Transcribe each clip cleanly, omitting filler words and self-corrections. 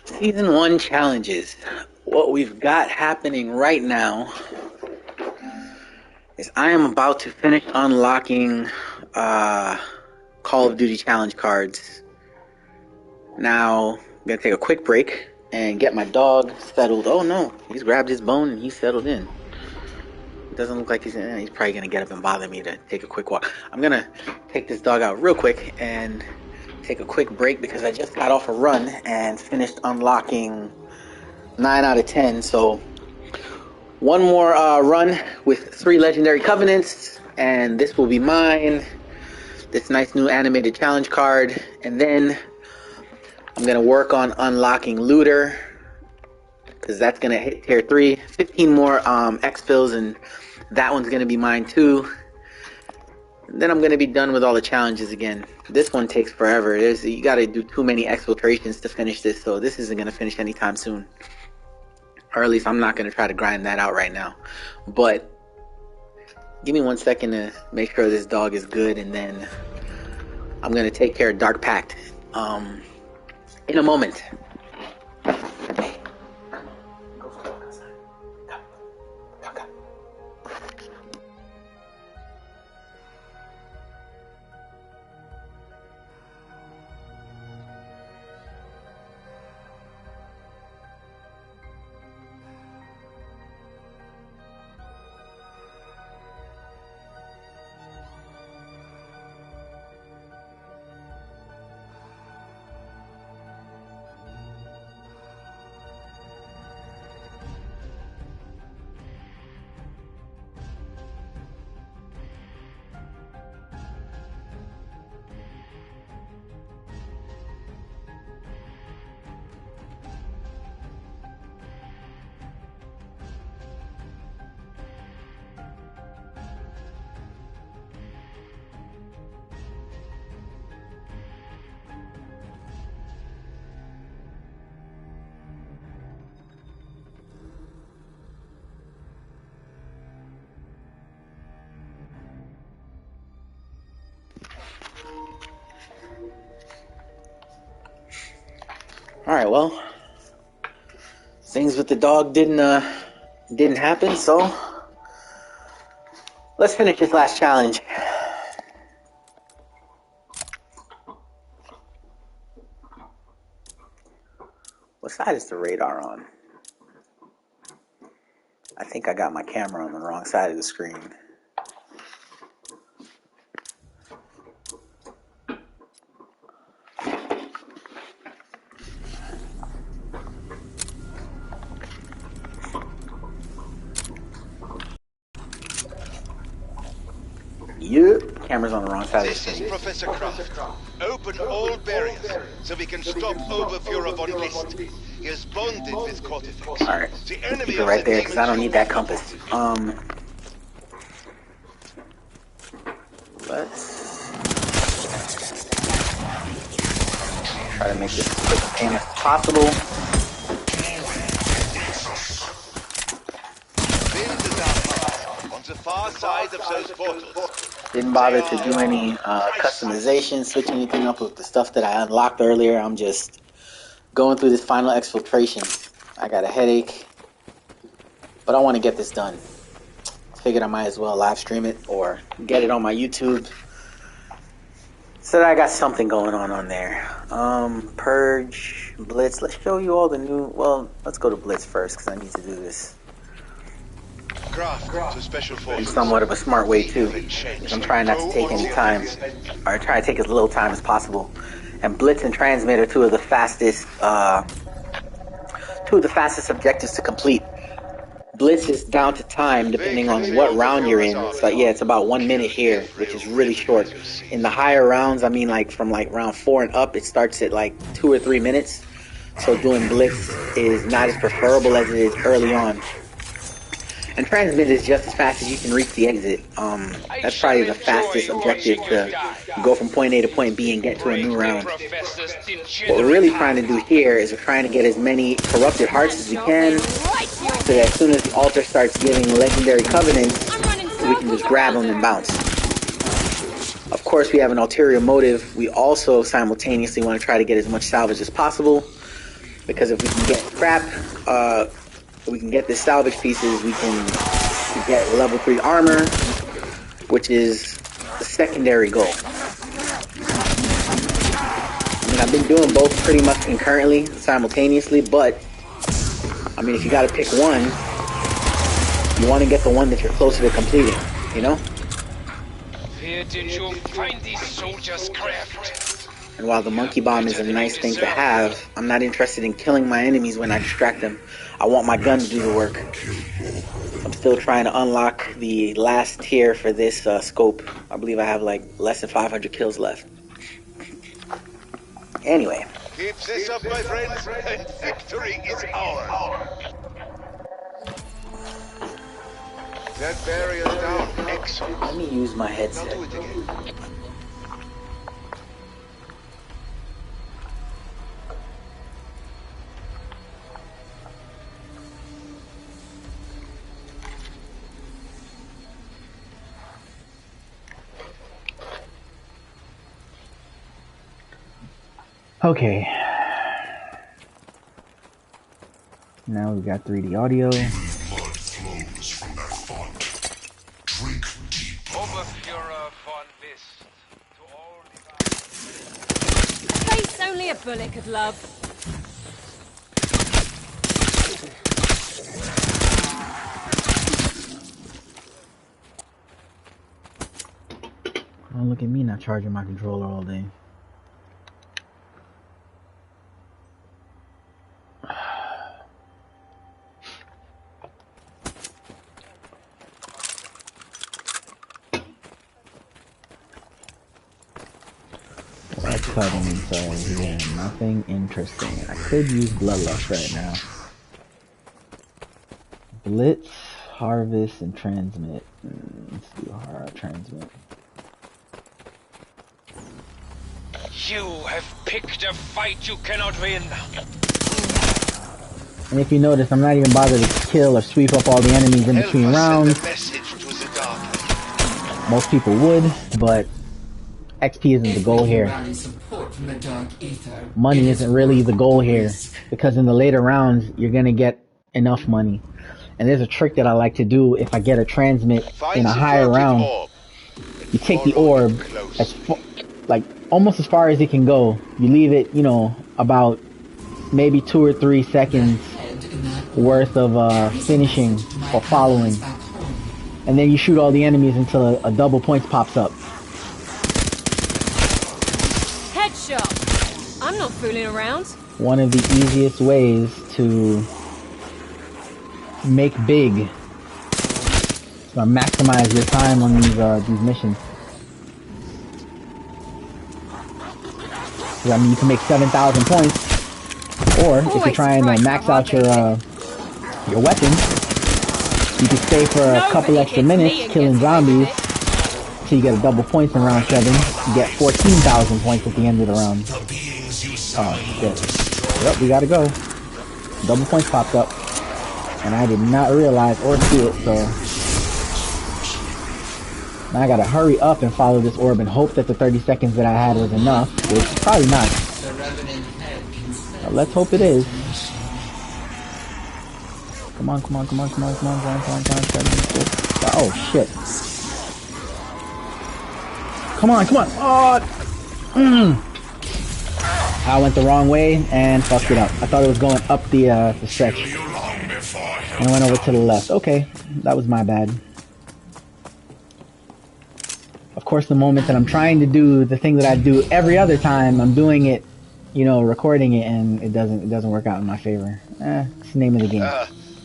Season 1 challenges. What we've got happening right now is I am about to finish unlocking Call of Duty challenge cards. Now, I'm going to take a quick break and get my dog settled. Oh no, he's grabbed his bone and he's settled in. It doesn't look like he's probably going to get up and bother me to take a quick walk. I'm going to take this dog out real quick and take a quick break because I just got off a run and finished unlocking 9 out of 10. So one more run with 3 legendary covenants, and this will be mine. This nice new animated challenge card, and then I'm gonna work on unlocking looter because that's gonna hit tier 3. 15 more X-fills, and that one's gonna be mine too. And then I'm gonna be done with all the challenges again. This one takes forever. You gotta do too many exfiltrations to finish this, so this isn't gonna finish anytime soon. Or at least I'm not gonna try to grind that out right now. But give me 1 second to make sure this dog is good, and then I'm gonna take care of Dark Pact in a moment. Alright, well, things with the dog didn't happen, so let's finish this last challenge. What side is the radar on? I think I got my camera on the wrong side of the screen. Yep, camera's on the wrong side of the screen. This is Professor Kraft. Open all barriers so we can stop Oberfuhrer von List. He is bonded with Cortifex. Alright, keep it right there because I don't need that compass. Let's try to make this as quick a game as possible. On the far side of those portals. Didn't bother to do any customization, switch anything up with the stuff that I unlocked earlier. I'm just going through this final exfiltration. I got a headache, but I want to get this done. Figured I might as well live stream it or get it on my YouTube so that I got something going on there. Purge, Blitz. Let's show you all the new. Well, let's go to Blitz first because I need to do this. It's somewhat of a smart way too. I'm trying not to take any time, or try to take as little time as possible. And Blitz and Transmit are two of the fastest objectives to complete. Blitz is down to time depending on what round you're in. So yeah, it's about 1 minute here, which is really short. In the higher rounds, I mean like from like round 4 and up, it starts at like 2 or 3 minutes. So doing Blitz is not as preferable as it is early on. And transmit is just as fast as you can reach the exit. That's probably the fastest objective to go from point A to point B and get to a new round. What we're really trying to do here is we're trying to get as many corrupted hearts as we can, so that as soon as the altar starts giving legendary covenants, we can just grab them and bounce. Of course, we have an ulterior motive. We also simultaneously want to try to get as much salvage as possible, because if we can get crap, we can get the salvage pieces, we can get level 3 armor, which is the secondary goal. I mean, I've been doing both pretty much concurrently, simultaneously, but I mean, if you gotta pick one, you want to get the one that you're closer to completing, you know? Where did you find these soldiers' craft? And while the monkey bomb is a nice thing to have, I'm not interested in killing my enemies when I distract them. I want my gun to do the work. I'm still trying to unlock the last tier for this scope. I believe I have like less than 500 kills left. Anyway. Keep this up, my friends, and victory is ours. That barrier's down. Excellent. Let me use my Now headset. do it again. Okay. Now we've got 3D audio. Blood flows from that font. Drink deep. Oberfuhrer von List. To all A face only a bullet could love. Don't look at me not charging my controller all day. What's cutting inside here? Nothing interesting. I could use Bloodlust right now. Blitz, Harvest, and Transmit. Let's do Transmit. You have picked a fight you cannot win. And if you notice, I'm not even bothered to kill or sweep up all the enemies in between rounds. Most people would, but XP isn't the goal here. Money isn't really the goal here, because in the later rounds, you're gonna get enough money. And there's a trick that I like to do if I get a transmit in a higher round. You take the orb, like almost as far as it can go. You leave it, you know, about maybe 2 or 3 seconds worth of finishing or following. And then you shoot all the enemies until a double points pops up. Headshot. I'm not fooling around. One of the easiest ways to make big. So maximize your time on these missions. I mean, you can make 7,000 points, or if you're trying to max out your weapons, you can stay for a couple extra minutes killing zombies till you get a double points in round 7. You get 14,000 points at the end of the round. Oh shit! Yep, we gotta go. Double points popped up, and I did not realize or see it, so now I gotta hurry up and follow this orb and hope that the 30 seconds that I had was enough, which is probably not. But let's hope it is. Come on, come on, come on, come on, come on, come on, come on, come on, 7, 6. Oh shit. Come on, come on. Oh, I went the wrong way and fucked it up. I thought it was going up the stretch. And went over to the left. Okay, that was my bad. Of course, the moment that I'm trying to do the thing that I do every other time, I'm doing it, you know, recording it, and it doesn't work out in my favor. It's the name of the game.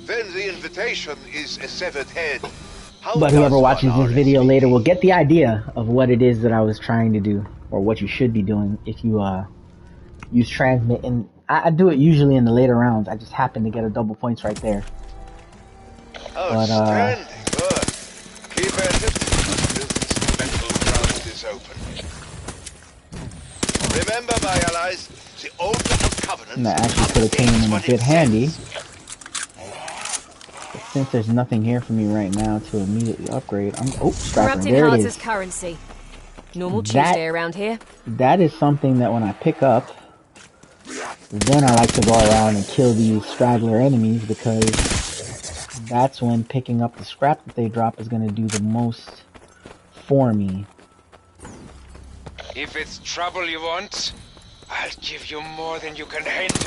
Then the invitation is a severed head. But whoever watches this video later will get the idea of what it is that I was trying to do, or what you should be doing if you use transmit. And I do it usually in the later rounds. I just happen to get a double points right there. Outstanding work. Keep at it until this battleground is open. Remember, my allies, the old covenant. And that actually could have came in a bit handy. But since there's nothing here for me right now to immediately upgrade, scrapping. Corrupted There it hearts is. as currency. Normal Tuesday around here. That is something that when I pick up, then I like to go around and kill these straggler enemies, because that's when picking up the scrap that they drop is going to do the most for me. If it's trouble you want, I'll give you more than you can handle.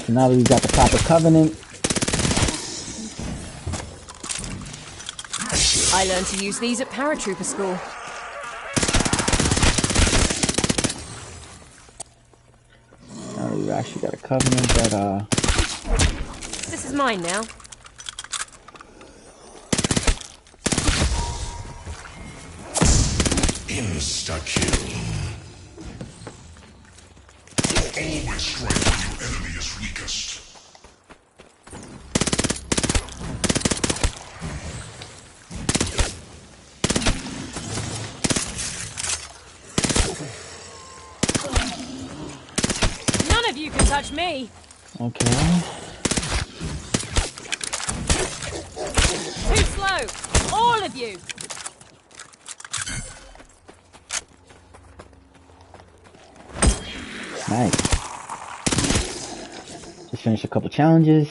So now that we've got the proper covenant, I learned to use these at paratrooper school. now that we've actually got a covenant that This is mine now. Insta-kill. Always strike when your enemy is weakest. None of you can touch me. okay. Too slow. All of you. Nice. Just finished a couple challenges.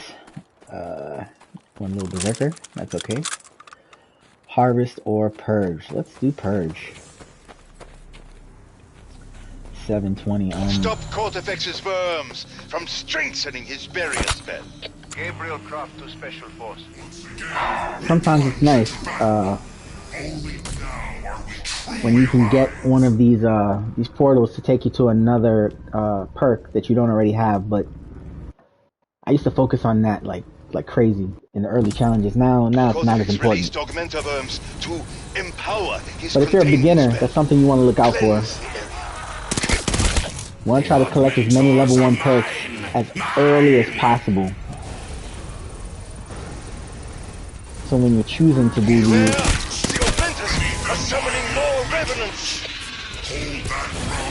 One little berserker. That's okay. Harvest or purge. Let's do purge. 720 Stop Cortifex's worms from strengthening his barrier spell. Gabriel Croft to Special Force. Sometimes it's nice when you can get one of these portals to take you to another perk that you don't already have. But I used to focus on that like crazy in the early challenges. Now it's not as important. Augmenter worms to empower his But if you're a beginner, that's something you want to look out for. You want to try to collect as many level 1 perks as early as possible. So when you're choosing to do these, the Augmenters are summoning more revenants.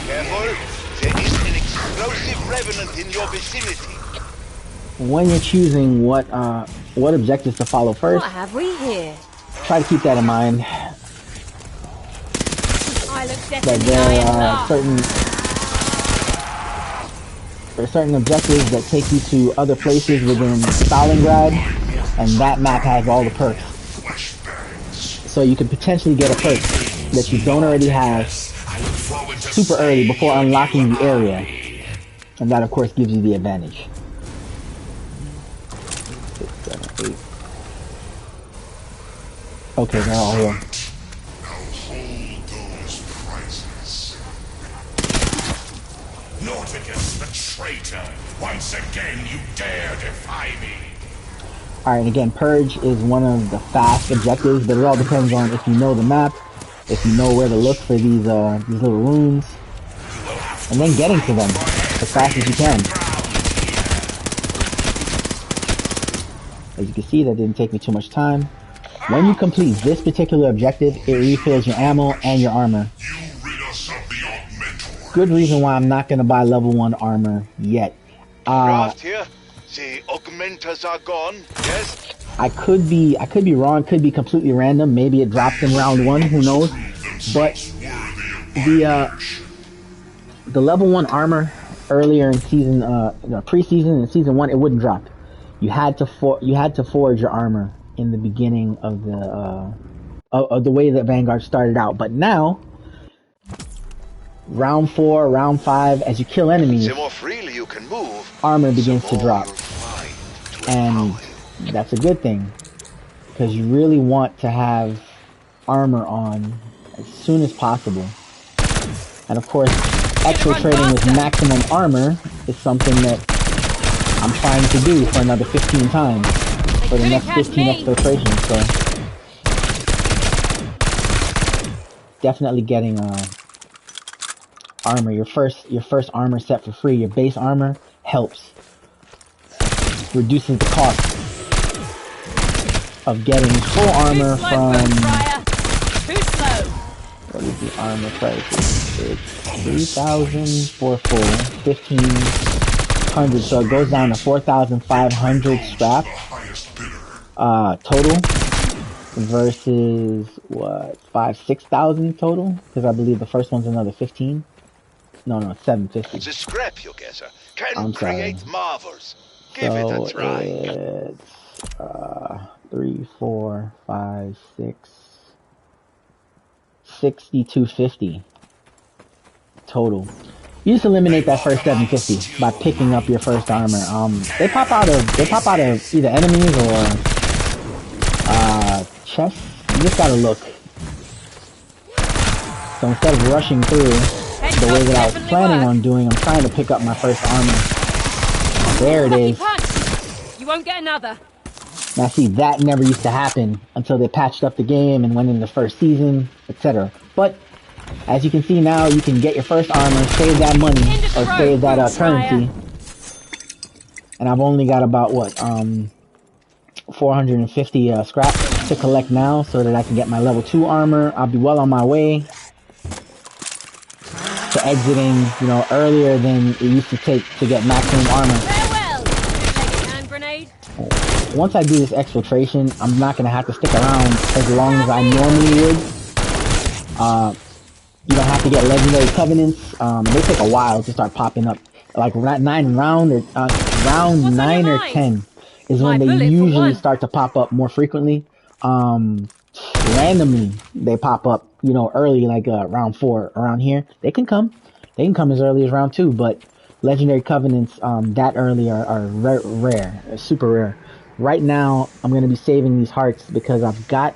Careful, there is an explosive revenant in your vicinity. when you're choosing what objectives to follow first, What have we here? try to keep that in mind. I look That definitely there are certain objectives that take you to other places within Stalingrad, and that map has all the perks. So you could potentially get a perk that you don't already have super early before unlocking the area, and that of course gives you the advantage. 6, 7, 8. Okay, they're all here. Norticus, the traitor! Once again, you dare defy me! Alright, again, Purge is one of the fast objectives, but it all depends on if you know the map, if you know where to look for these little rooms, and then getting to them as fast as you can. As you can see, that didn't take me too much time. When you complete this particular objective, it refills your ammo and your armor. Good reason why I'm not going to buy level 1 armor yet. Craft here. The augmenters are gone. Yes. I could be wrong. Could be completely random. Maybe it dropped in round 1. Who knows? But the level 1 armor earlier in season, pre-season and season 1, it wouldn't drop. You had to forge your armor in the beginning of the way that Vanguard started out. But now, round 4, round 5, as you kill enemies, the more freely you can move, armor begins to drop, and that's a good thing, because you really want to have armor on as soon as possible. And of course, extra trading with maximum armor is something that I'm trying to do for another 15 times for the next 15 exfiltrations. So definitely getting armor, your first armor set for free, your base armor helps, reduces the cost of getting full armor Too slow, from... Boomfryer. Too slow. What is the armor price? It's 3,000 for full, 1,500, so it goes down to 4,500 scrap total versus what, 6,000 total? Because I believe the first one's another 15. No, it's 750. The scrap you get can I'm sorry. create marvels. Give it So a try. it's 3, 4, 5, 6, 6250 total. You just eliminate that first 750 by picking up your first armor. They pop out of either enemies or chests. You just gotta look. So instead of rushing through the way that I was planning on doing, I'm trying to pick up my first armor. There it is. You won't get another. Now see, that never used to happen until they patched up the game and went in the first season, etc. But as you can see now, you can get your first armor, save that money, or save that currency. And I've only got about, 450 scrap to collect now so that I can get my level 2 armor. I'll be well on my way to exiting, earlier than it used to take to get maximum armor. Farewell. Take a hand grenade. Once I do this exfiltration, I'm not going to have to stick around as long as I normally would. You don't have to get legendary covenants. They take a while to start popping up. Like round 9 or 10 is when they usually start to pop up more frequently. Randomly they pop up, early, like round 4 around here. They can come as early as round 2, but legendary covenants that early are rare, super rare. Right now I'm going to be saving these hearts because I've got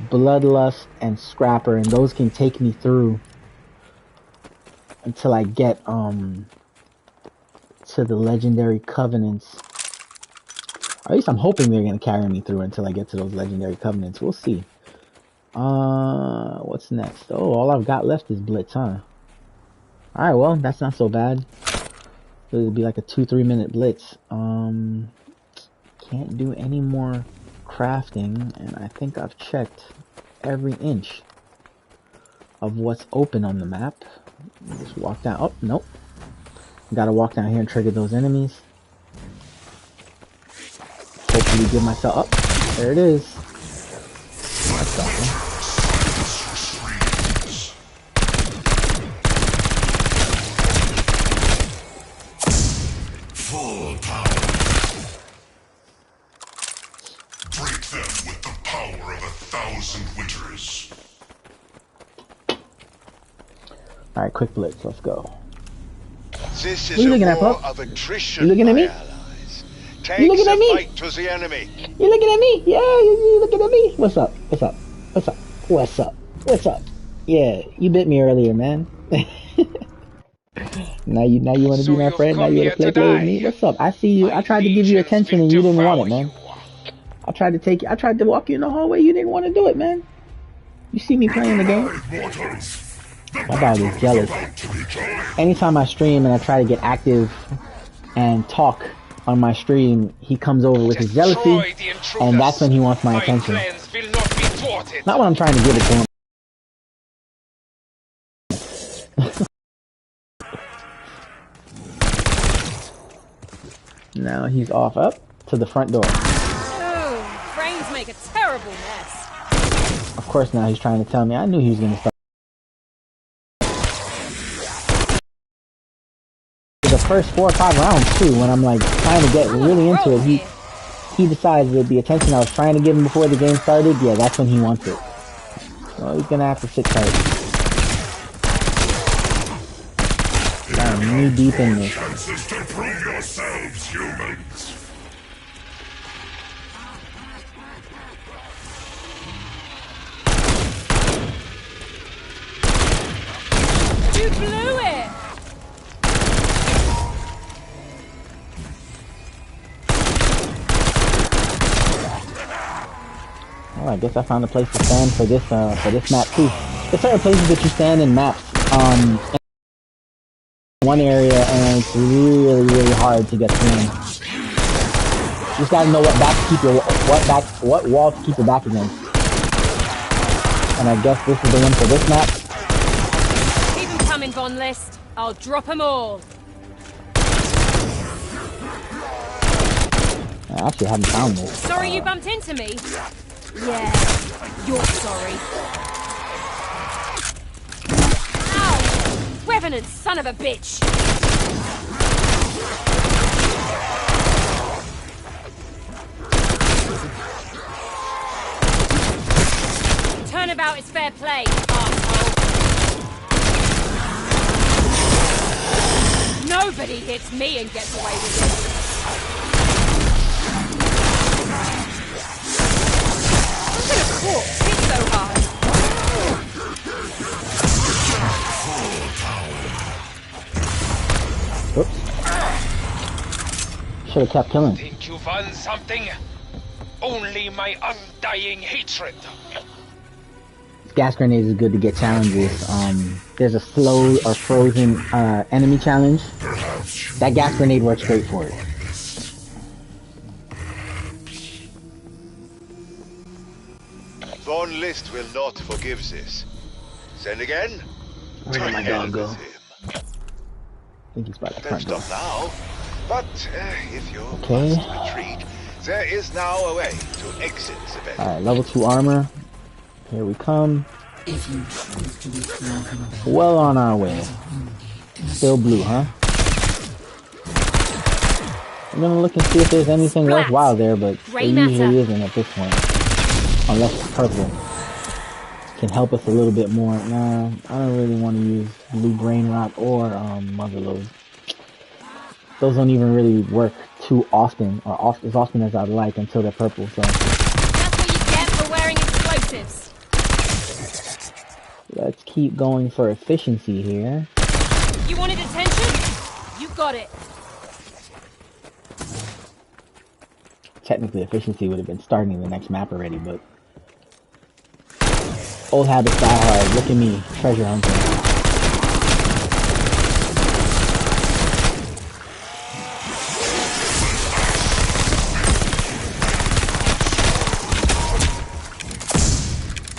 Bloodlust and Scrapper, and those can take me through until I get to the legendary covenants. Or at least I'm hoping they're gonna carry me through until I get to those legendary covenants. We'll see. What's next? Oh, all I've got left is Blitz, huh? Alright, well, that's not so bad. It'll be like a 2-3 minute Blitz. Can't do any more crafting, and I think I've checked every inch of what's open on the map. Just walk down. Oh, nope. Gotta walk down here and trigger those enemies. Hopefully give myself up. There it is. That's something. Full power. Break them with the power of 1,000 winters. Alright, quick blitz. Let's go. This is What are you looking at, war Pup? of attrition, You looking at me? allies. You looking at me? Fight to the enemy. You looking at me? Yeah, you looking at me? What's up? What's up? What's up? What's up? What's up? Yeah, you bit me earlier, man. now you want to be my friend? Now you want to play with me? What's up? I see you. I tried to give you attention and you didn't want it, man. I tried to walk you in the hallway. You didn't want to do it, man. You see me playing the game? My dog is jealous. Anytime I stream and I try to get active and talk on my stream, he comes over with his jealousy, and that's when he wants my attention. Not when I'm trying to give it to him. Now he's off up to the front door. Oh, frames make a terrible mess. Of course now he's trying to tell me. I knew he was going to start. The first 4 or 5 rounds too, when I'm like trying to get really into it, he decides that the attention I was trying to give him before the game started, yeah, that's when he wants it. Well, he's gonna have to sit tight. I'm knee deep in this. Chances to prove yourselves, humans. You blew it! Well, I guess I found a place to stand for this map too. There's certain places that you stand in maps, in one area, and it's really, really hard to get through. You just gotta know what wall to keep your back against. And I guess this is the one for this map. Keep them coming, Von List. I'll drop them all. I actually haven't found this. Sorry you bumped into me? Yeah, you're sorry. Ow! Revenant son of a bitch! Turnabout is fair play, arsehole. Nobody hits me and gets away with it. I'm gonna corpse hit so hard. Oops. Should have kept killing. Think you found something? Only my undying hatred. Gas grenades is good to get challenges. There's a slow or frozen enemy challenge. That gas grenade works great for it. Von List will not forgive this. Send again? Where did my dog go? I think he's by the Don't front door. stop now. But if you Okay. must retreat, there is now a way to exit the bed. Alright, level 2 armor. Here we come. Well on our way. Still blue, huh? I'm gonna look and see if there's anything Black. worthwhile there, but there Gray matter. usually isn't at this point. Unless it's purple. Can help us a little bit more. Nah, I don't really want to use blue brain rot or motherload. Those don't even really work too often, or as often as I'd like until they're purple, so. That's what you get for wearing explosives. Let's keep going for efficiency here. You wanted attention? You got it. Technically, efficiency would have been starting the next map already, but... Old habits die hard. Look at me, treasure hunting.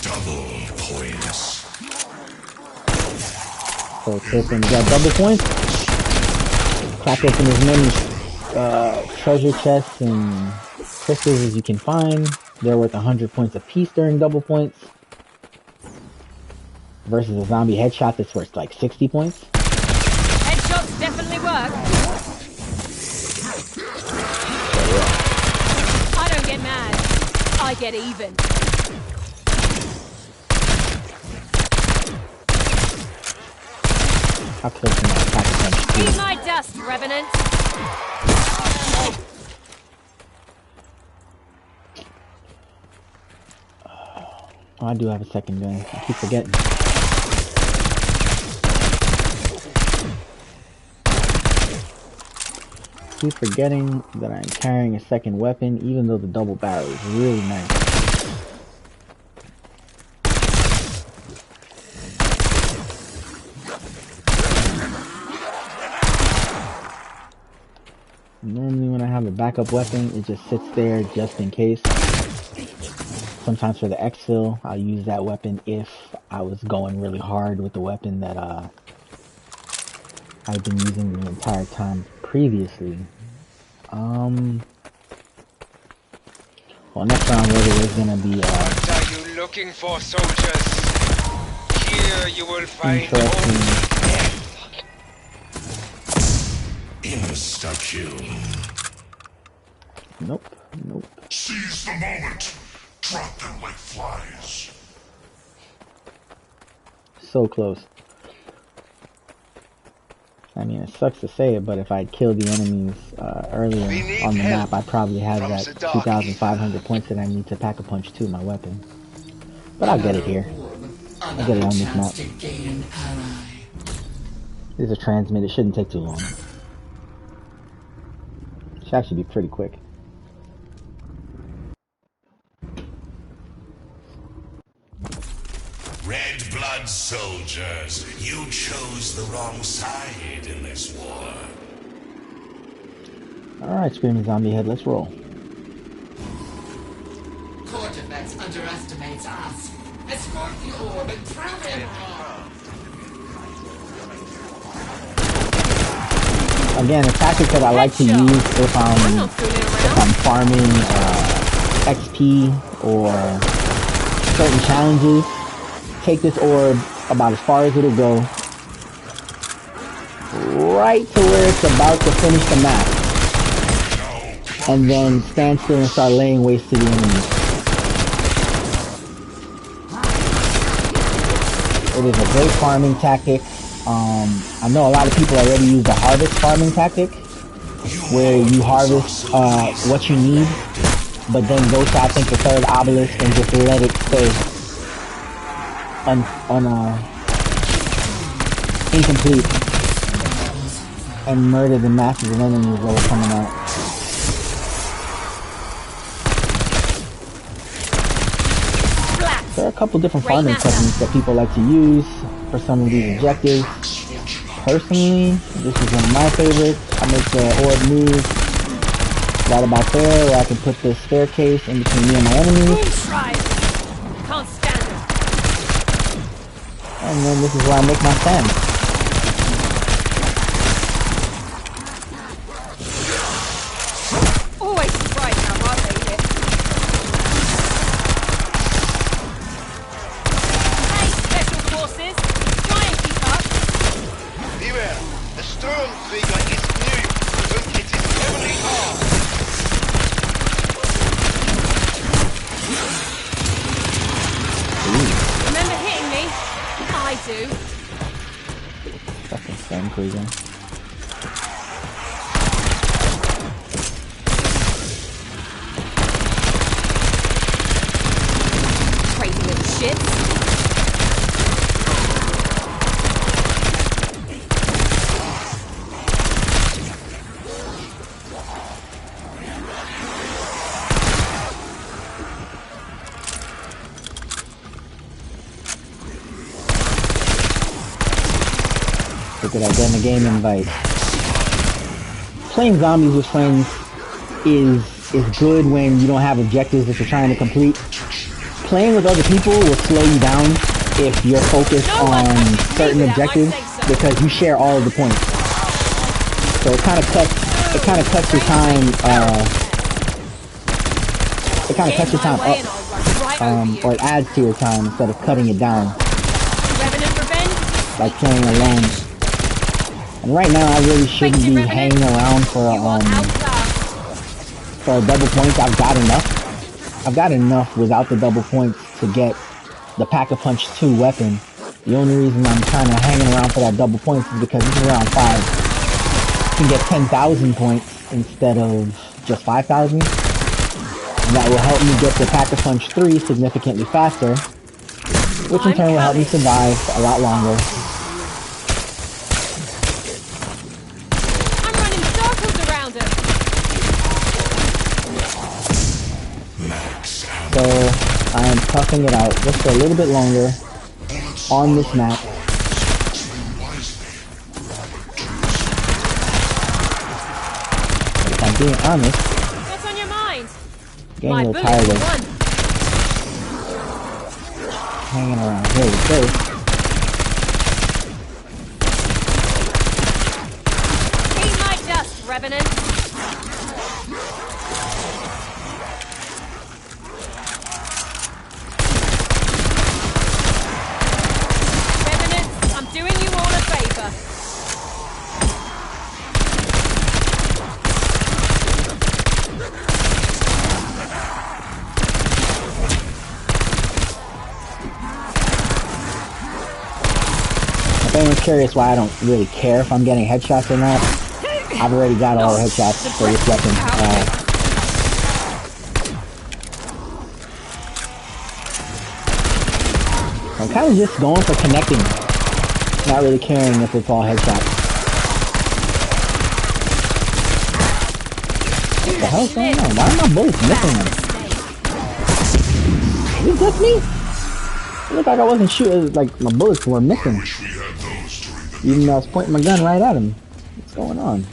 Double points. So Tiffin got double points. Crack open as many treasure chests and crystals as you can find. They're worth 100 points apiece during double points. Versus a zombie headshot that's worth like 60 points. Headshots definitely work. I don't get mad. I get even. How close am I? Attack punch. Eat my dust, Revenant. Oh, I do have a second gun. I keep forgetting. Keep forgetting that I'm carrying a second weapon, even though the double barrel is really nice. Normally when I have a backup weapon, it just sits there just in case. Sometimes for the exfil, I'll use that weapon if I was going really hard with the weapon that I've been using the entire time previously. Well, next round really is gonna be What are you looking for, soldiers? Here you will find interesting. Insta-kill. Nope, nope. Seize the moment. Drop them like flies. So close. I mean, it sucks to say it, but if I'd killed the enemies earlier on the map, I'd probably have that 2,500 points that I need to pack a punch to my weapon. But I'll get it here. I'll get it on this map. This is a transmit. It shouldn't take too long. It should actually be pretty quick. Red blood soldiers, you chose the wrong side in this war. Alright, Screaming Zombie Head, let's roll. artifacts underestimates us. Escort the orb and prove him wrong. Again, a tactic that I like to use if I'm farming XP or certain challenges. Take this orb about as far as it'll go, right to where it's about to finish the map, and then stand still and start laying waste to the enemies. It is a great farming tactic. I know a lot of people already use the harvest farming tactic, where you harvest what you need, but then go to, I think, the third obelisk and just let it stay incomplete and murder the masses of enemies that are coming out. There are a couple different farming techniques that people like to use for some of these objectives. Personally, this is one of my favorites. I make the orb move right about there, where I can put this staircase in between me and my enemies. Can't stand it. And then this is where I make my stand. Always surprised how hard they hit. Hey, special forces! Try and keep up! Beware, the storm trigger is new, but it is heavily armed. Remember hitting me? I do. Fucking stand cruiser. Crazy little shits. Look at that, getting a game invite. Playing zombies with friends is good when you don't have objectives that you're trying to complete. Playing with other people will slow you down if you're focused on certain objectives, because you share all of the points. So it kind of cuts your time. It kind of cuts your time up, or it adds to your time instead of cutting it down. Like playing alone. And right now, I really shouldn't be hanging around for double points. I've got enough without the double points to get the Pack-a-Punch 2 weapon. The only reason I'm kind of hanging around for that double points is because this is round 5. You can get 10,000 points instead of just 5,000. And that will help me get the Pack-a-Punch 3 significantly faster, which in turn will help me survive a lot longer. I'm running circles around him. So I am toughing it out just for a little bit longer on this map. But if I'm being honest, What's on your mind? getting a little tired of hanging around here with this. Eat my dust, Revenant. Revenant, I'm doing you all a favor. If anyone's curious why I don't really care if I'm getting headshots or not, I've already got all the headshots for this weapon. I'm kind of just going for connecting, not really caring if it's all headshots. What the hell's going on? Why are my bullets missing them? Is it just me? It looked like I wasn't shooting, like my bullets were missing. Even though I was pointing my gun right at him. What's going on?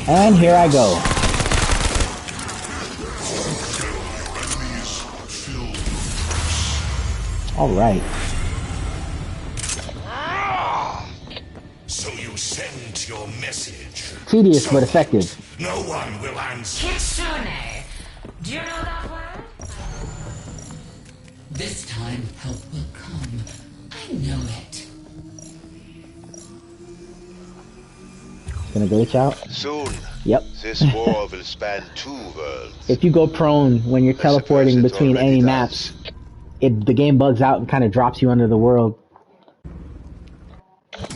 And here I go. Alright. So you sent your message. Tedious but effective. No one will answer. Kitsune. Do you know that word? This time help will come. I know it. Gonna glitch out? Soon, Yep. this war will span 2 worlds. If you go prone when you're I teleporting suppose it between already any does. maps, the game bugs out and kind of drops you under the world.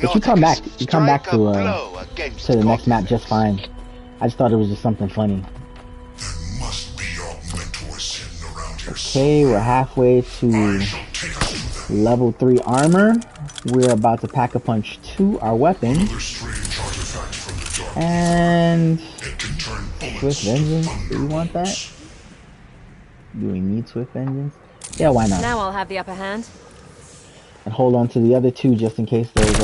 But you come back. You come back to the next map just fine. I just thought it was just something funny. There must be augmentors hidden around here. Okay, we're halfway to Shall take us to them. level 3 armor. We're about to pack a punch to our weapon. Another strange artifact from the dark. And It can turn bullets Swift to Vengeance. Do you thunder want that? bolts. Do we need Swift Vengeance? Yeah, why not? Now I'll have the upper hand. And hold on to the other 2 just in case there's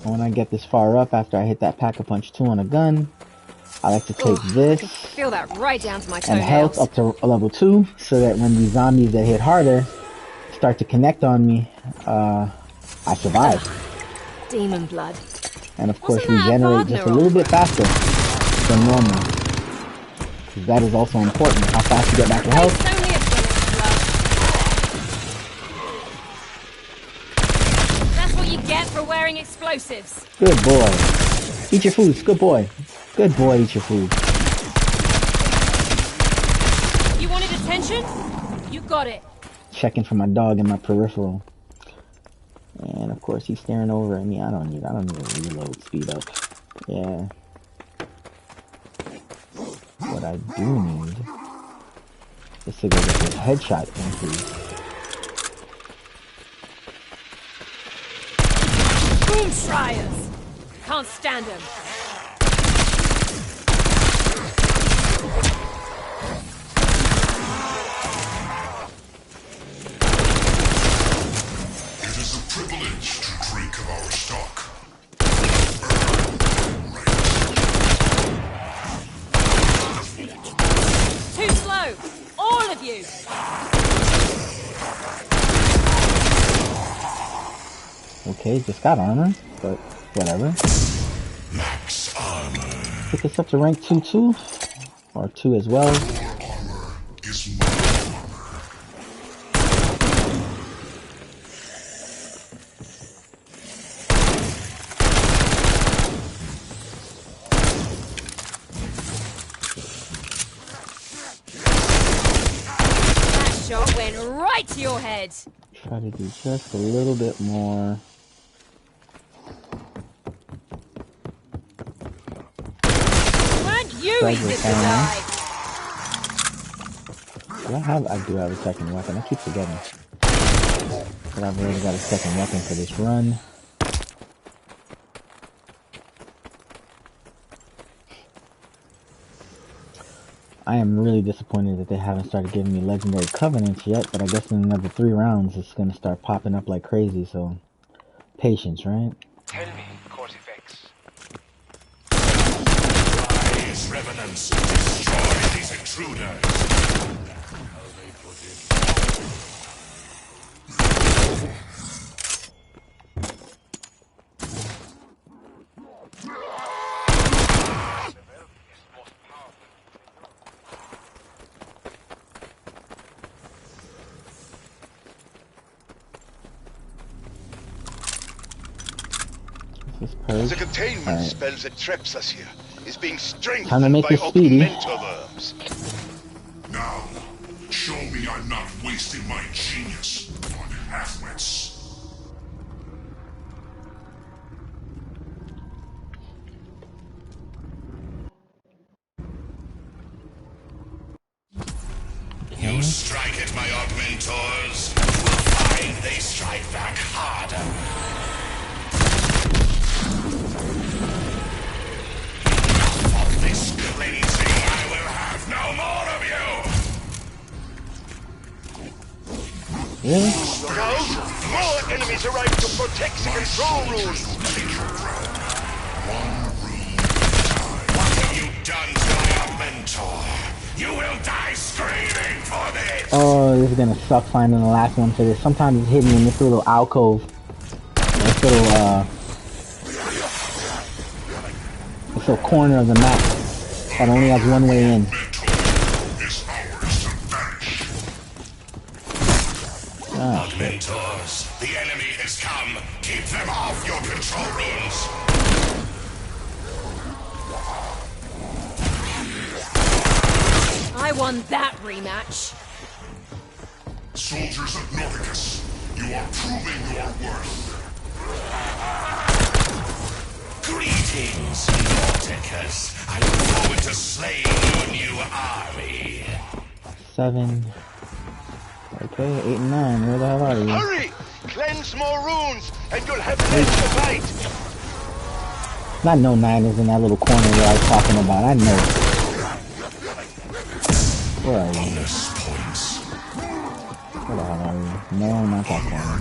when I get this far up after I hit that Pack-a-Punch 2 on a gun, I like to take Ooh, I this can feel that right down to my and health toenails. up to level 2 so that when these zombies that hit harder start to connect on me, I survive. Demon blood. And of course Wasn't that a regenerate just a Wagner little bit faster than normal. Because that is also important, how fast you get back to health. It's only a bullet's blood. That's what you get for wearing explosives. Good boy. Eat your foods, good boy. Good boy, eat your food. You wanted attention? You got it. Checking for my dog in my peripheral. And of course he's staring over at me. I don't need a reload speed up. Yeah. What I do need is to go get this headshot increase. Boom Shriers! Can't stand them. It is a privilege to drink of our stock. Too slow! All of you! Okay, just got armor, but whatever. Max armor. Pick this up to rank 2 too. Or 2 as well. Your armor is my armor. That shot went right to your head. Try to do just a little bit more. Weren't you Treasure easy to found. die? I do have a second weapon. I keep forgetting. But I've already got a second weapon for this run. I am really disappointed that they haven't started giving me legendary covenants yet, but I guess in another 3 rounds it's gonna start popping up like crazy, so patience, right? Tell me, Cortifex. Rise, revenants. Destroy these intruders. This purge. The containment Alright. spell that traps us here is being Time to strengthened make by this speedy. augmentor worms. Now, show me I'm not wasting my genius on half-wits. You strike at my augmentors, you will find they strike back harder. Enough of this cleansing, I will have no more of you! Really? Look out! More enemies arrive to protect the control rooms! What have you done to our mentor? You will die screaming for this! Oh, this is gonna suck finding the last one for this. Sometimes it's hidden in this little alcove. This little corner of the map that only has one way in. Mentors, the enemy has come. Keep them off your control rooms. I won that rematch. Soldiers of Nordicus, you are proving your worth. Greetings, Nordicus. I look forward to slaying your new army. 7. Okay, 8 and 9. Where the hell are you? Hurry! Cleanse more runes, and you'll have less to fight! I know 9 is in that little corner where I was talking about. I know. Where are you? Bonus points. Where the hell are you? No, not that corner.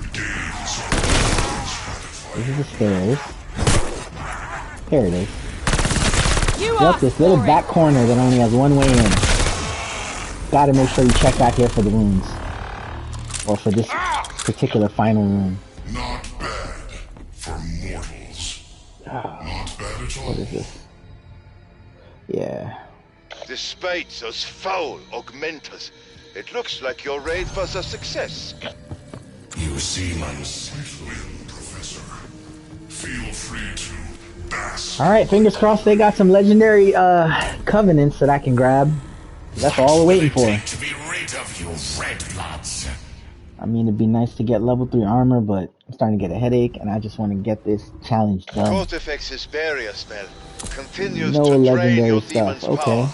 This is the stairs. Here it is. Yep, this little back corner that only has one way in. Gotta make sure you check back here for the runes. Or for this particular final room. Not bad for mortals. Not bad at all. What is this? Yeah. Despite those foul augmenters, it looks like your raid was a success. You seem unsettled, Professor. Feel free to bask. Alright, fingers crossed they got some legendary covenants that I can grab. That's all we're waiting for. To be rid of you red bloods. I mean, it'd be nice to get level 3 armor, but I'm starting to get a headache, and I just want to get this challenge done. Cortifex's barrier spell continues No to drain legendary your stuff. demon's Okay. power.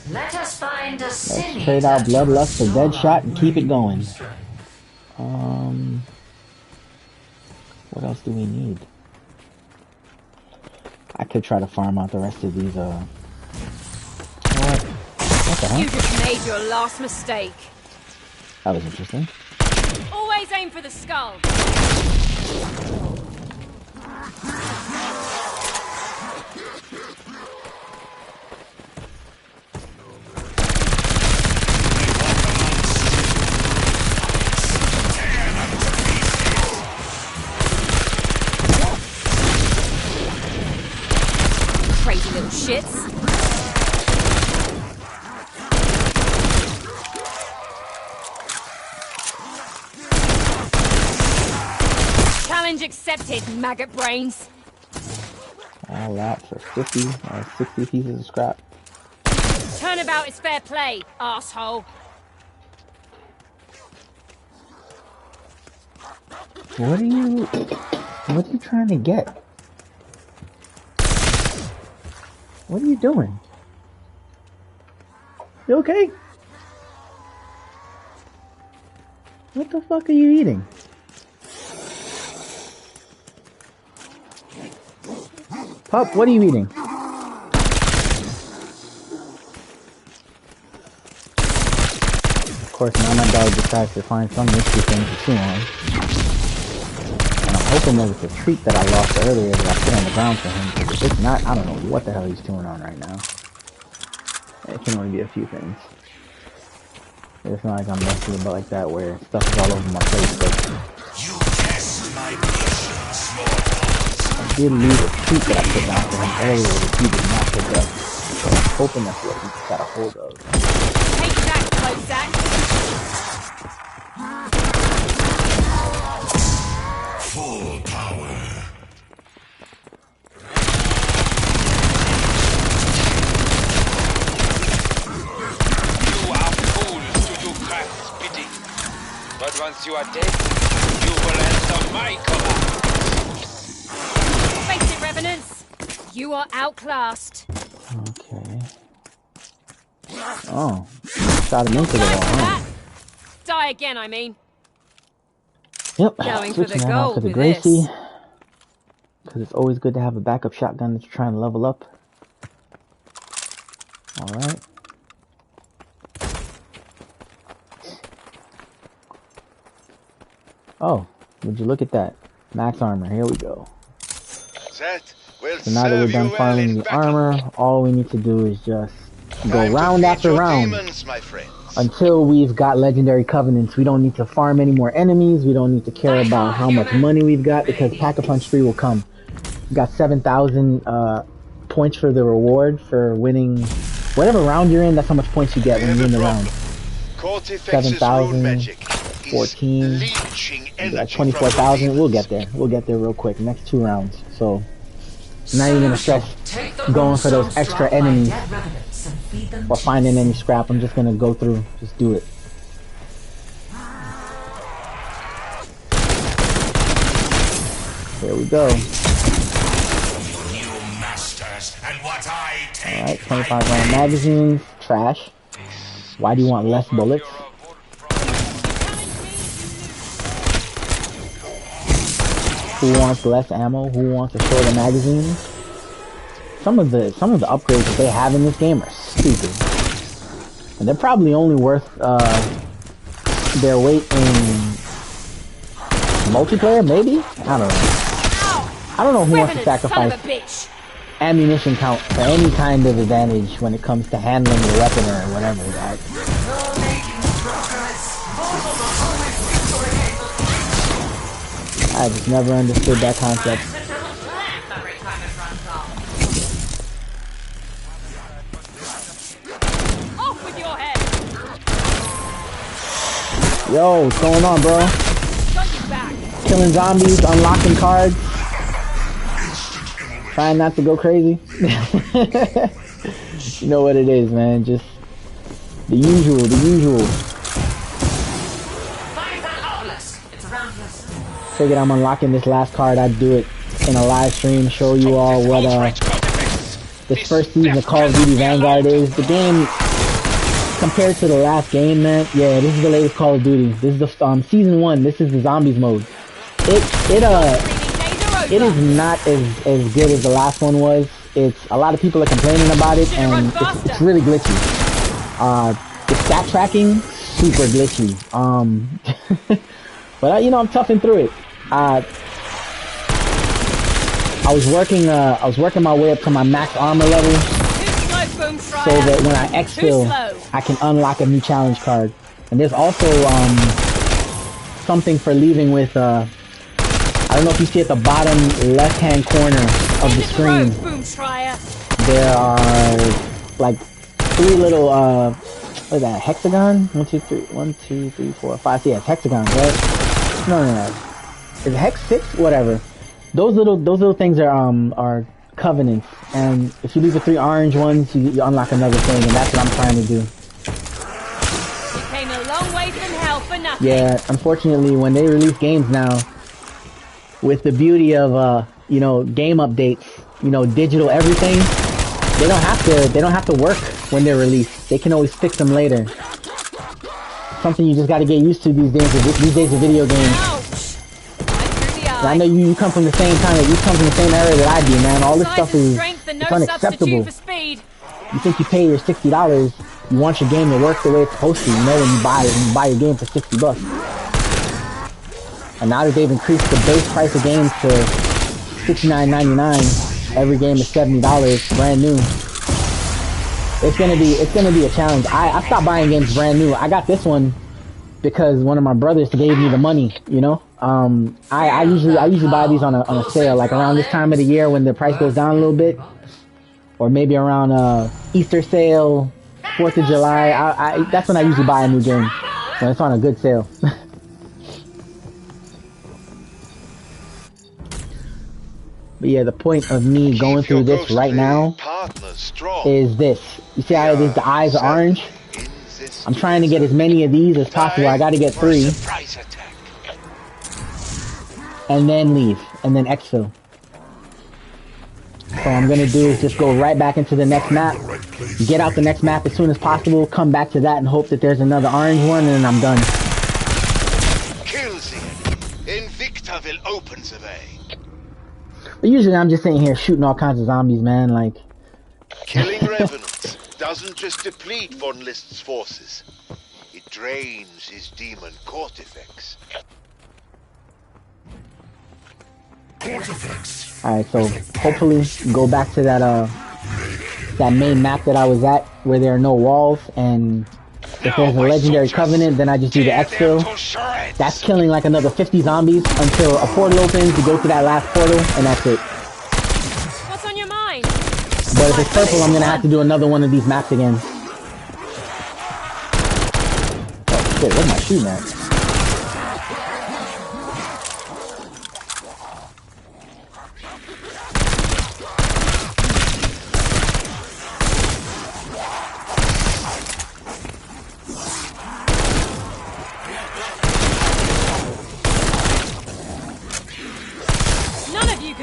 Let us find a Let's city. trade out Bloodlust for Deadshot and keep it going. What else do we need? I could try to farm out the rest of these, What the hell? You just made your last mistake. That was interesting. Always aim for the skull. Crazy little shits. Challenge accepted, maggot brains. All that for 50 or 60 pieces of scrap. Turnabout is fair play, asshole. What are you trying to get? What are you doing? You okay? What the fuck are you eating? Pup, what are you eating? Of course, now my dog decides to find some mystery thing to chew on. And I'm hoping that it's a treat that I lost earlier that I put on the ground for him. Because if not, I don't know what the hell he's chewing on right now. It can only be a few things. It's not like I'm messing about like that where stuff is all over my face, but You test my patience, mortals. I did leave a treat that I put down for him earlier that he did not pick up. So I'm hoping that's what he got a hold of. Take that, Closack. Full power. You are fools to do Craft's bidding. But once you are dead, you will answer my command. Face it, Revenants. You are outclassed. Okay. Oh. Shot him into the wall, huh? Die again, I mean. Yep. Going for the Switching that out gold to the with Gracie. this. Because it's always good to have a backup shotgun that you're trying to level up. Alright. Oh, would you look at that? Max armor, here we go. That will So now that we're serve done you well farming in the battle. armor, all we need to do is just go Time to round feed after your round demons, my friends. until we've got legendary covenants. We don't need to farm any more enemies. We don't need to care about how much money we've got because Pack-a-Punch 3 will come. We got 7,000 points for the reward for winning whatever round you're in. That's how much points you get We when you have win a the problem. round. Cortifex's rune 7,000, magic is 14, leeching like energy 24,000. from We'll your get there. demons. We'll get there real quick. Next 2 rounds. So I'm not even gonna stress going for those extra enemies or finding any scrap. I'm just gonna go through. Just do it. Here we go. Alright, 25 round magazines. Trash. Why do you want less bullets? Who wants less ammo? Who wants a shorter magazine? Some of the upgrades that they have in this game are stupid. And they're probably only worth their weight in multiplayer, maybe? I don't know. I don't know who wants to sacrifice ammunition count for any kind of advantage when it comes to handling your weapon or whatever. I just never understood that concept. Off with your head. Yo, what's going on, bro? Got you back. Killing zombies, unlocking cards. Trying not to go crazy. You know what it is, man. Just the usual. Figured I'm unlocking this last card. I'd do it in a live stream, show you all what this first season of Call of Duty Vanguard is. The game, compared to the last game, man, yeah, this is the latest Call of Duty. This is the season 1. This is the zombies mode. It is not as good as the last one was. It's a lot of people are complaining about it, and it's really glitchy. The stat tracking, super glitchy. But I'm toughing through it. I was working my way up to my max armor level, so that when I exfil, I can unlock a new challenge card. And there's also something for leaving with I don't know if you see at the bottom left-hand corner of the screen. There are like 3 little what is that, hexagon? 1, 2, 3, 1, 2, 3, 4, 5. Yeah, it's hexagons, right? No. Is it hex 6? Whatever. Those little things are covenants, and if you leave the 3 orange ones, you unlock another thing, and that's what I'm trying to do. You came a long way from hell for nothing. Yeah, unfortunately, when they release games now, with the beauty of game updates, digital everything, they don't have to work when they're released. They can always fix them later. Something you just got to get used to these days of video games. And I know you come from the same era that I do, man. All this stuff is it's unacceptable. You think you pay your $60, you want your game to work the way it's supposed to, when you buy your game for $60. And now that they've increased the base price of games to $69.99, every game is $70, brand new. It's gonna be a challenge. I stopped buying games brand new. I got this one because one of my brothers gave me the money. I usually buy these on a sale, like around this time of the year when the price goes down a little bit, or maybe around Easter sale, 4th of July. That's when I usually buy a new game, when it's on a good sale. But yeah, the point of me going through this right now is this. You see how the eyes are orange? I'm trying to get as many of these as possible. I gotta get 3. And then leave. And then exfil. So what I'm gonna do is just go right back into the next map. Get out the next map as soon as possible. Come back to that and hope that there's another orange one, and then I'm done. Invicta will open the way. But usually I'm just sitting here shooting all kinds of zombies, man, like... Killing revenants doesn't just deplete Von List's forces. It drains his demon cortifex. Alright, so hopefully go back to that main map that I was at where there are no walls, and if there's a legendary covenant, then I just do the exfil. That's killing like another 50 zombies until a portal opens, you go through that last portal, and that's it. What's on your mind? But if it's purple, I'm gonna have to do another one of these maps again. Oh shit, what am I shooting at?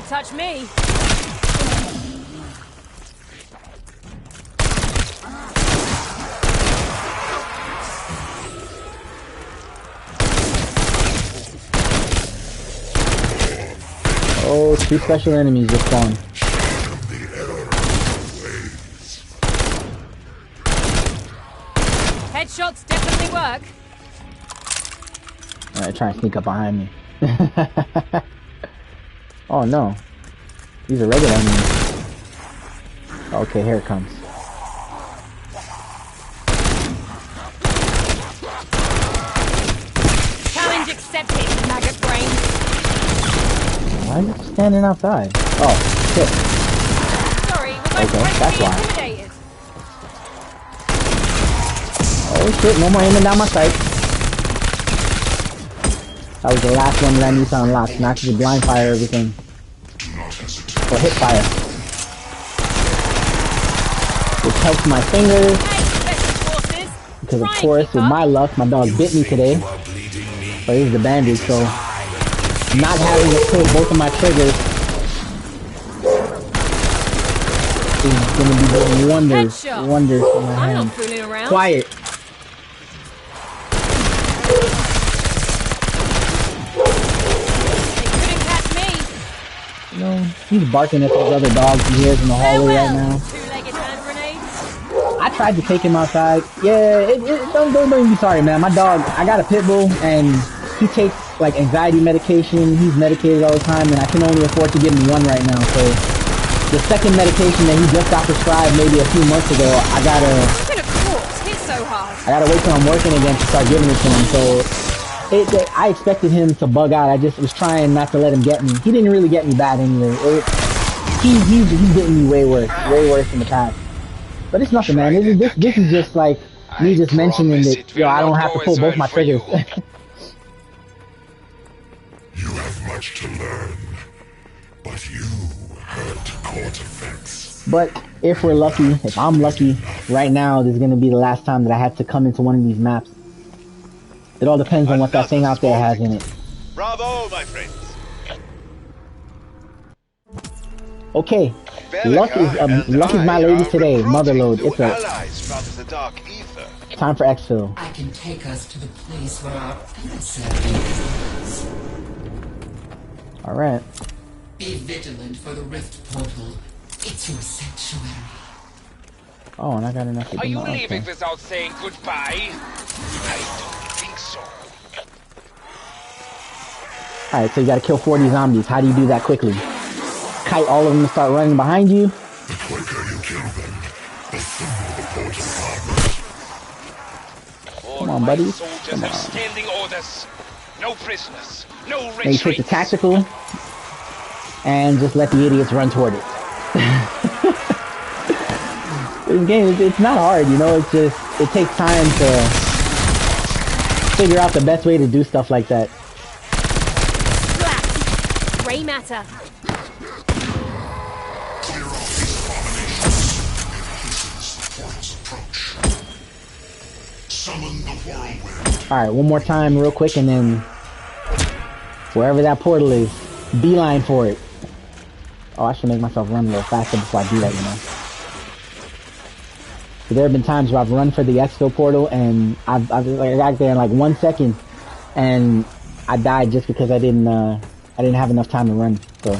Touch me. Oh, 2 special enemies just spawned. Headshots definitely work. Alright, try and sneak up behind me. Oh no. These are regular enemies. Okay, here it comes. Challenge accepted, maggot brain. Why is it standing outside? Oh, shit. Sorry, was I Okay, that's why. intimidated? Oh shit, no more aiming down my sight. That was the last one that I need to unlock. Not to blind fire everything. Or hip fire. Which helps my fingers. Because of course, with my luck, my dog bit me today. But here's the bandage, so not having to pull both of my triggers is gonna be doing wonders. Wonders for my hand. I'm not fooling around. Quiet. No, he's barking at those other dogs he hears in the hallway right now. Two-legged hand grenades. I tried to take him outside. Yeah, don't be sorry, man. My dog, I got a pit bull, and he takes like anxiety medication. He's medicated all the time, and I can only afford to give him one right now. So the second medication that he just got prescribed maybe a few months ago, I gotta wait till I'm working again to start giving it to him. So I expected him to bug out. I just was trying not to let him get me. He didn't really get me bad anyway. He's getting me way worse in the past. But it's nothing, man. This is just like me just mentioning that, yo, I don't have to pull both my triggers. You have much to learn, but you hurt Cortifex. But if we're lucky, if I'm lucky, right now this is gonna be the last time that I had to come into one of these maps. It all depends on what that thing out there has in it. Bravo, my friends. Okay, luck is my lady today. Motherload. It's a time for exfil. I can take us to the place where our ancestors. All right. Be vigilant for the rift portal. It's your sanctuary. Oh, and I got enough. Are you leaving without saying goodbye? I don't think so. All right, so you got to kill 40 zombies. How do you do that quickly? Kite all of them to start running behind you. The quicker you kill them, the sooner the portal opens. Come on, buddy. Soldiers have standing orders. No prisoners. No retreat. And you take the tactical and just let the idiots run toward it. This game, it's not hard, you know. It's just it takes time to figure out the best way to do stuff like that. Black. Gray matter. Clear off these abominations. It hastens the portal's approach. Summon the whirlwind. Alright, one more time real quick, and then wherever that portal is, beeline for it. Oh, I should make myself run a little faster before I do that, you know. So there have been times where I've run for the exfil portal, and I got there in like 1 second, and I died just because I didn't have enough time to run. So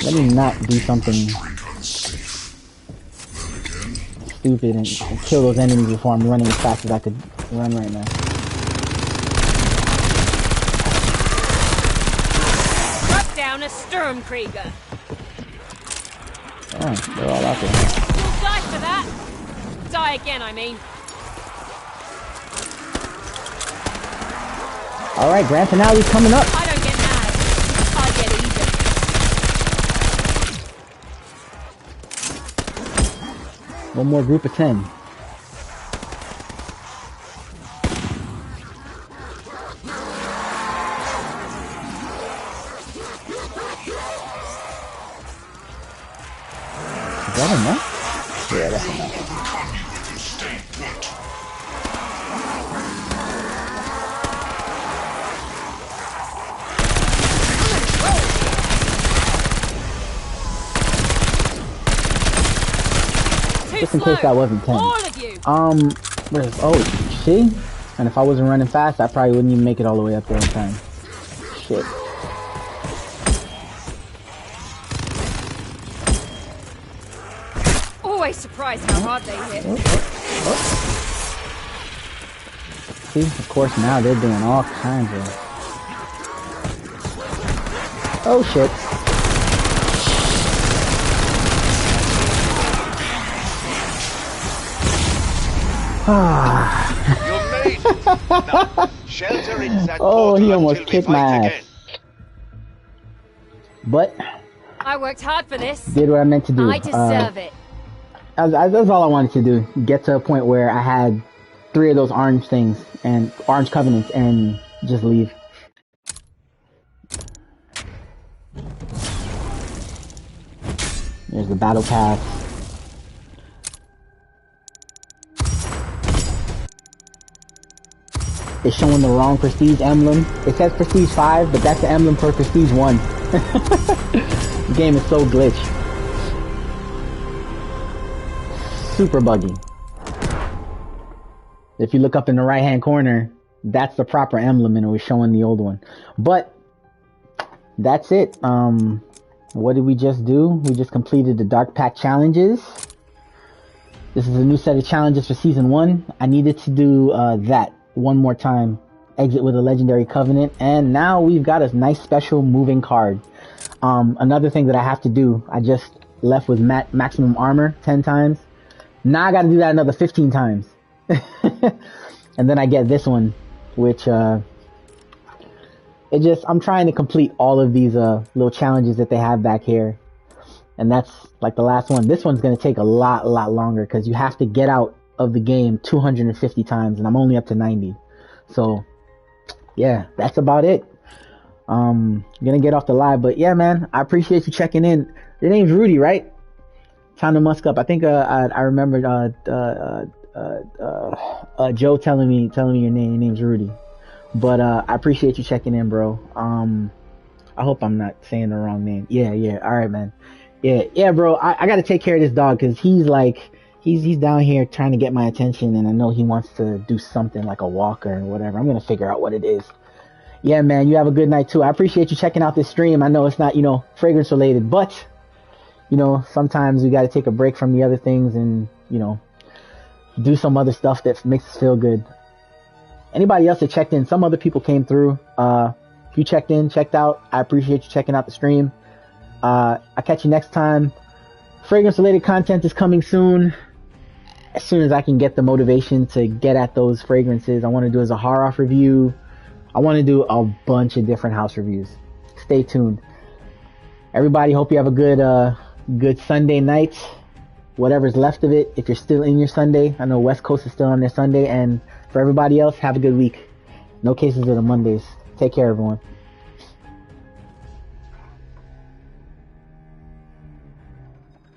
let me not do something stupid and kill those enemies before I'm running as fast as I could run right now. down a Sturmkrieger. Oh, they're all out there. You'll die for that. Die again, I mean. Alright, grand finale's coming up. I don't get mad. I get even. One more group of 10. Is that enough? Yeah, that's enough. Just in case that wasn't 10. All of you. Oh, see? And if I wasn't running fast, I probably wouldn't even make it all the way up there in time. Shit. Always surprised how hard they hit. See, of course now they're doing all kinds of... Oh shit. You made it. Now, shelter in that Oh, he portal almost until we kicked my fight ass. again. But I worked hard for this. did what I meant to do. I deserve it. That's all I wanted to do. Get to a point where I had 3 of those orange things and orange covenants and just leave. There's the battle pass. It's showing the wrong prestige emblem. It says prestige 5, but that's the emblem for prestige 1. The game is so glitched. Super buggy. If you look up in the right hand corner, that's the proper emblem and it was showing the old one. But that's it. What did we just do? We just completed the Dark Pact challenges. This is a new set of challenges for season 1. I needed to do that one more time. Exit with a legendary covenant, and now we've got a nice special moving card. Another thing that I have to do, I just left with maximum armor 10 times. Now I gotta do that another 15 times. And then I get this one, which I'm trying to complete all of these little challenges that they have back here. And that's like the last one. This one's gonna take a lot longer because you have to get out of the game 250 times, and I'm only up to 90. So yeah, that's about it. Gonna get off the live, but yeah, man, I appreciate you checking in. Your name's Rudy, right? Time to musk up. I think I remembered Joe telling me your name. Your name's Rudy. But I appreciate you checking in, bro. I hope I'm not saying the wrong name. Yeah. All right, man. Yeah, bro. I got to take care of this dog because he's down here trying to get my attention, and I know he wants to do something like a walker or whatever. I'm gonna figure out what it is. Yeah, man. You have a good night too. I appreciate you checking out this stream. I know it's not fragrance related, but sometimes we got to take a break from the other things and do some other stuff that makes us feel good. Anybody else that checked in, some other people came through. If you checked in, checked out, I appreciate you checking out the stream. I'll catch you next time. Fragrance related content is coming soon. As soon as I can get the motivation to get at those fragrances, I want to do a Zaharoff review. I want to do a bunch of different house reviews. Stay tuned. Everybody, hope you have a good Sunday night. Whatever's left of it, if you're still in your Sunday. I know West Coast is still on their Sunday, and for everybody else, have a good week. No cases of the Mondays. Take care, everyone.